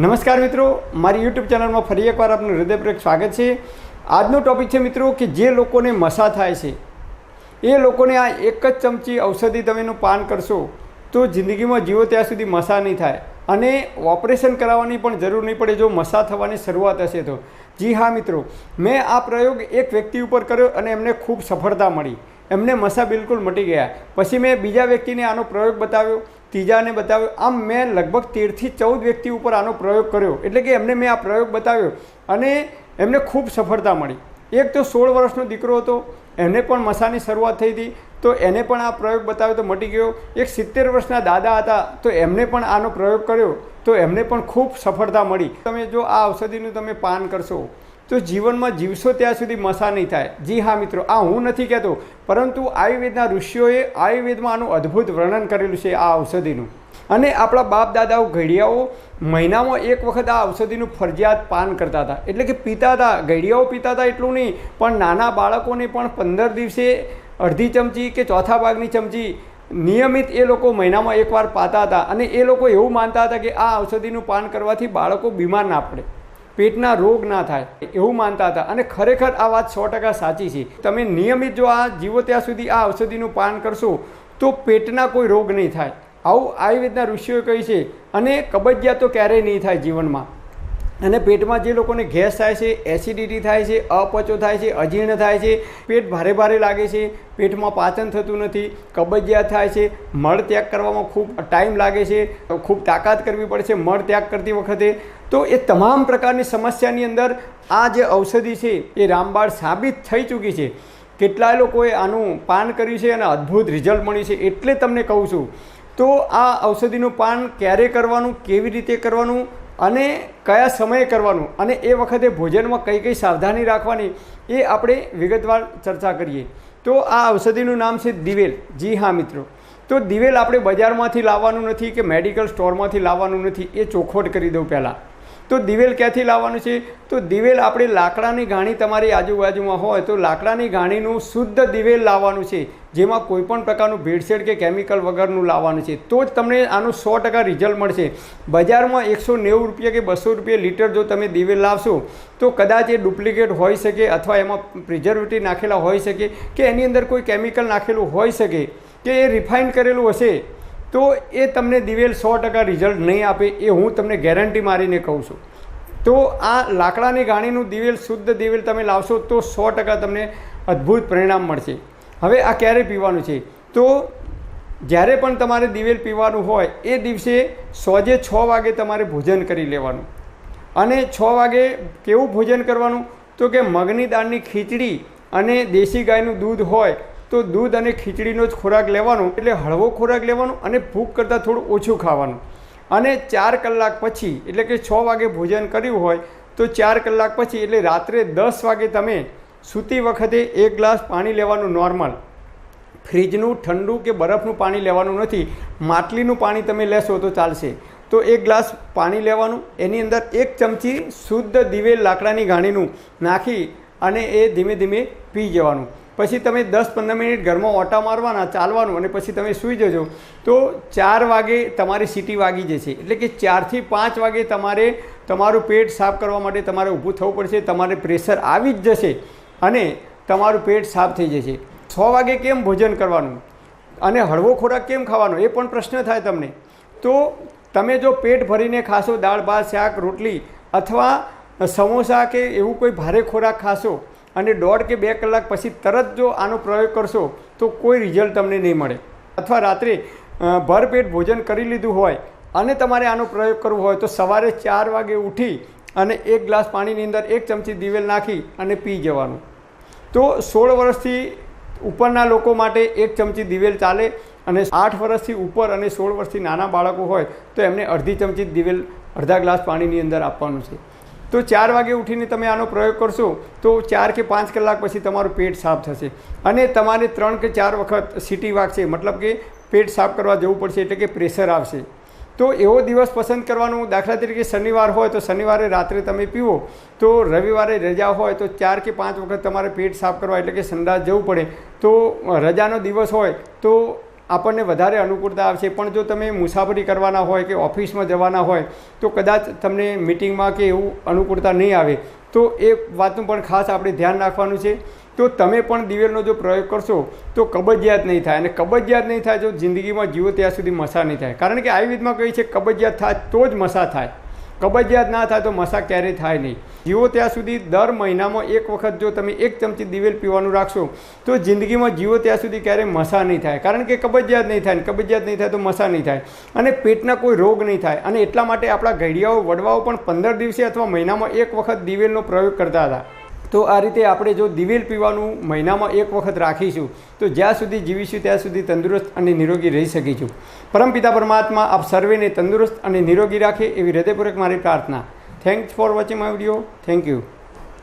નમસ્કાર મિત્રો, મારી યુટ્યુબ ચેનલમાં ફરી એકવાર આપનું હૃદયપૂર્વક સ્વાગત છે। આજનો ટૉપિક છે મિત્રો કે જે લોકોને મસા થાય છે એ લોકોને આ એક જ ચમચી ઔષધિ તમેનું પાન કરશો તો જિંદગીમાં જીવો ત્યાં સુધી મસા નહીં થાય અને ઓપરેશન કરાવવાની પણ જરૂર નહીં પડે જો મસા થવાની શરૂઆત હશે તો। જી હા મિત્રો, મેં આ પ્રયોગ એક વ્યક્તિ ઉપર કર્યો અને એમને ખૂબ સફળતા મળી, એમને મસા બિલકુલ મટી ગયા। પછી મેં બીજા વ્યક્તિને આનો પ્રયોગ બતાવ્યો, ત્રીજાને બતાવ્યો, આમ મેં લગભગ 13 થી 14 વ્યક્તિ ઉપર આનો પ્રયોગ કર્યો, એટલે કે એમને મેં આ પ્રયોગ બતાવ્યો અને એમને ખૂબ સફળતા મળી। એક તો 16 વર્ષનો દીકરો હતો, એને પણ મસાની શરૂઆત થઈ હતી તો એને પણ આ પ્રયોગ બતાવ્યો તો મટી ગયો। એક 70 વર્ષના દાદા હતા તો એમને પણ આનો પ્રયોગ કર્યો તો એમને પણ ખૂબ સફળતા મળી। તમે જો આ ઔષધિનું તમે પાન કરશો તો જીવનમાં જીવશો ત્યાં સુધી મસા નહીં થાય। જી હા મિત્રો, આ હું નથી કહેતો, પરંતુ આયુર્વેદના ઋષિઓએ આયુર્વેદમાં આનું અદ્ભુત વર્ણન કરેલું છે આ ઔષધિનું। અને આપણા બાપ દાદાઓ ઘડિયાઓ મહિનામાં એક વખત આ ઔષધિનું ફરજિયાત પાન કરતા હતા, એટલે કે પીતા હતા। ઘડિયાઓ પીતા હતા એટલું નહીં, પણ નાના બાળકોને પણ 15 દિવસે અડધી ચમચી કે ચોથા ભાગની ચમચી નિયમિત એ લોકો મહિનામાં એકવાર પાતા હતા। અને એ લોકો એવું માનતા હતા કે આ ઔષધિનું પાન કરવાથી બાળકો બીમાર ના પડે, પેટના રોગ ના થાય, એવું માનતા હતા। અને ખરેખર આ વાત 100% સાચી છે। તમે નિયમિત જો આ જીવો ત્યાં સુધી આ ઔષધિનું પાન કરશો તો પેટના કોઈ રોગ નહીં થાય, આવું આયુર્વેદના ઋષિઓએ કહ્યું છે। અને કબજિયાત તો ક્યારેય નહીં થાય જીવનમાં। અને પેટમાં જે લોકોને ગેસ થાય છે, એસિડિટી થાય છે, અપચો થાય છે, અજીર્ણ થાય છે, પેટ ભારે ભારે લાગે છે, પેટમાં પાચન થતું નથી, કબજિયાત થાય છે, મળ ત્યાગ કરવામાં ખૂબ ટાઈમ લાગે છે, ખૂબ તાકાત કરવી પડે છે મળ ત્યાગ કરતી વખતે, તો એ તમામ પ્રકારની સમસ્યાની અંદર આ જે ઔષધિ છે એ રામબાણ સાબિત થઈ ચૂકી છે। કેટલાય લોકોએ આનું પાન કર્યું છે અને અદ્ભુત રિઝલ્ટ મળ્યું છે, એટલે તમને કહું છું। તો આ ઔષધિનું પાન ક્યારે કરવાનું, કેવી રીતે કરવાનું અને કયા સમયે કરવાનું અને એ વખતે ભોજનમાં કઈ કઈ સાવધાની રાખવાની એ આપણે વિગતવાર ચર્ચા કરીએ। તો આ ઔષધિનું નામ છે દિવેલ। જી હા મિત્રો, તો દિવેલ આપણે બજારમાંથી લાવવાનું નથી કે મેડિકલ સ્ટોરમાંથી લાવવાનું નથી, એ ચોખવટ કરી દઉં પહેલાં। તો દિવેલ ક્યાંથી લાવવાનું છે? તો દિવેલ આપણે લાકડાની ઘાણી તમારી આજુબાજુમાં હોય તો લાકડાની ઘાણીનું શુદ્ધ દિવેલ લાવવાનું છે, જેમાં કોઈપણ પ્રકારનું ભેળસેળ કે કેમિકલ વગરનું લાવવાનું છે, તો જ તમને આનું 100% રિઝલ્ટ મળશે। બજારમાં 190 રૂપિયા કે 200 રૂપિયા લીટર જો તમે દિવેલ લાવશો તો કદાચ એ ડુપ્લિકેટ હોઈ શકે, અથવા એમાં પ્રિઝર્વેટિવ નાખેલા હોઈ શકે, કે એની અંદર કોઈ કેમિકલ નાખેલું હોઈ શકે, કે એ રિફાઇન કરેલું હશે, તો એ તમને દિવેલ 100% રિઝલ્ટ નહીં આપે, એ હું તમને ગેરંટી મારીને કહું છું। તો આ લાકડાની ઘાણીનું દિવેલ, શુદ્ધ દિવેલ તમે લાવશો તો 100% તમને અદ્ભુત પરિણામ મળશે। હવે આ ક્યારે પીવાનું છે? તો જ્યારે પણ તમારે દિવેલ પીવાનું હોય એ દિવસે સાંજે 6 વાગે તમારે ભોજન કરી લેવાનું। અને 6 વાગે કેવું ભોજન કરવાનું? તો કે મગની દાળની ખીચડી અને દેશી ગાયનું દૂધ હોય તો દૂધ અને ખીચડીનો જ ખોરાક લેવાનો, એટલે હળવો ખોરાક લેવાનો અને ભૂખ કરતાં થોડું ઓછું ખાવાનું। અને 4 કલાક પછી, એટલે કે 6 વાગે ભોજન કર્યું હોય તો 4 કલાક પછી, એટલે રાત્રે 10 વાગે તમે સૂતી વખતે 1 ગ્લાસ પાણી લેવાનું નોર્મલ, ફ્રીજનું ઠંડુ કે બરફનું પાણી લેવાનું નથી, માટલીનું પાણી તમે લેશો તો ચાલશે। તો 1 ગ્લાસ પાણી લેવાનું, એની અંદર 1 ચમચી શુદ્ધ દિવેલ લાકડાની ઘાણીનું નાખી અને એ ધીમે ધીમે પી જવાનું। પછી તમે 10-15 મિનિટ ઘરમાં ઓટા મારવાના, ચાલવાનું, અને પછી તમે સૂઈ જજો તો 4 વાગે તમારી સીટી વાગી જશે, એટલે કે 4 થી 5 વાગે તમારે તમારું પેટ સાફ કરવા માટે તમારે ઊભું થવું પડશે, તમારે પ્રેશર આવી જ જશે અને તમારું પેટ સાફ થઈ જશે। 6 વાગે કેમ ભોજન કરવાનું અને હળવો ખોરાક કેમ ખાવાનો એ પણ પ્રશ્ન થાય તમને। તો તમે જો પેટ ભરીને ખાશો, દાળ ભાત શાક રોટલી અથવા સમોસા કે એવું કોઈ ભારે ખોરાક ખાશો અને 1.5 કે 2 કલાક પછી તરત જો આનો પ્રયોગ કરશો તો કોઈ રિઝલ્ટ તમને નહીં મળે। અથવા રાત્રે ભરપેટ ભોજન કરી લીધું હોય અને તમારે આનો પ્રયોગ કરવો હોય તો સવારે 4 વાગે ઉઠી અને 1 ગ્લાસ પાણીની અંદર 1 ચમચી દિવેલ નાખી અને પી જવાનું। તો 16 વર્ષથી ઉપરના લોકો માટે 1 ચમચી દિવેલ ચાલે, અને 8 વર્ષથી ઉપર અને 16 વર્ષથી નાના બાળકો હોય તો એમને અડધી ચમચી દિવેલ અડધા ગ્લાસ પાણીની અંદર આપવાનું છે। તો 4 વાગે ઉઠીને તમે આનો પ્રયોગ કરશો તો 4 કે 5 કલાક પછી તમારું પેટ સાફ થશે અને તમારે 3 કે 4 વખત સીટી વાગશે, મતલબ કે પેટ સાફ કરવા જવું પડશે, એટલે કે પ્રેશર આવશે। તો એવો દિવસ પસંદ કરવાનો, દાખલા તરીકે શનિવાર હોય તો શનિવારે રાત્રે તમે પીવો, તો રવિવારે રજા હોય તો 4 કે 5 વખત તમારે પેટ સાફ કરવા, એટલે કે સંડાસ જવું પડે, તો રજાનો દિવસ હોય તો આપણને વધારે અનુકૂળતા આવશે. પણ જો તમે મુસાફરી કરવાના હોય કે ઓફિસમાં જવાના હોય તો કદાચ તમને મિટિંગમાં કે એવું અનુકૂળતા નહીં આવે. તો એ વાતનું પણ ખાસ આપણે ધ્યાન રાખવાનું છે. તો તમે પણ દિવેલનો જો પ્રયોગ કરશો તો કબજિયાત નહીં થાય. અને કબજિયાત નહીં થાય જો જિંદગીમાં જીવો ત્યાં સુધી મસા નહીં થાય. કારણ કે આયુર્વેદમાં કહે છે કબજિયાત થાય તો જ મસા થાય, કબજિયાત ના થાય તો મસા ક્યારેય થાય નહીં. જીવો ત્યાં સુધી દર મહિનામાં એક વખત જો તમે 1 ચમચી દિવેલ પીવાનું રાખશો તો જિંદગીમાં જીવો ત્યાં સુધી ક્યારેય મસા નહીં થાય. કારણ કે કબજિયાત નહીં થાય, કબજિયાત નહીં થાય તો મસા નહીં થાય અને પેટના કોઈ રોગ નહીં થાય. અને એટલા માટે આપણા ઘડિયાઓ વડવાઓ પણ 15 દિવસે અથવા મહિનામાં 1 વખત દિવેલનો પ્રયોગ કરતા હતા. તો આ રીતે આપણે જો દિવેલ પીવાનું મહિનામાં 1 વખત રાખીશું તો જ્યાં સુધી જીવીશું ત્યાં સુધી તંદુરસ્ત અને નિરોગી રહી શકીશું. પરમપિતા પરમાત્મા આપ સર્વેને તંદુરસ્ત અને નિરોગી રાખે એવી હૃદયપૂર્વક મારી પ્રાર્થના. Thanks for watching my video. Thank you.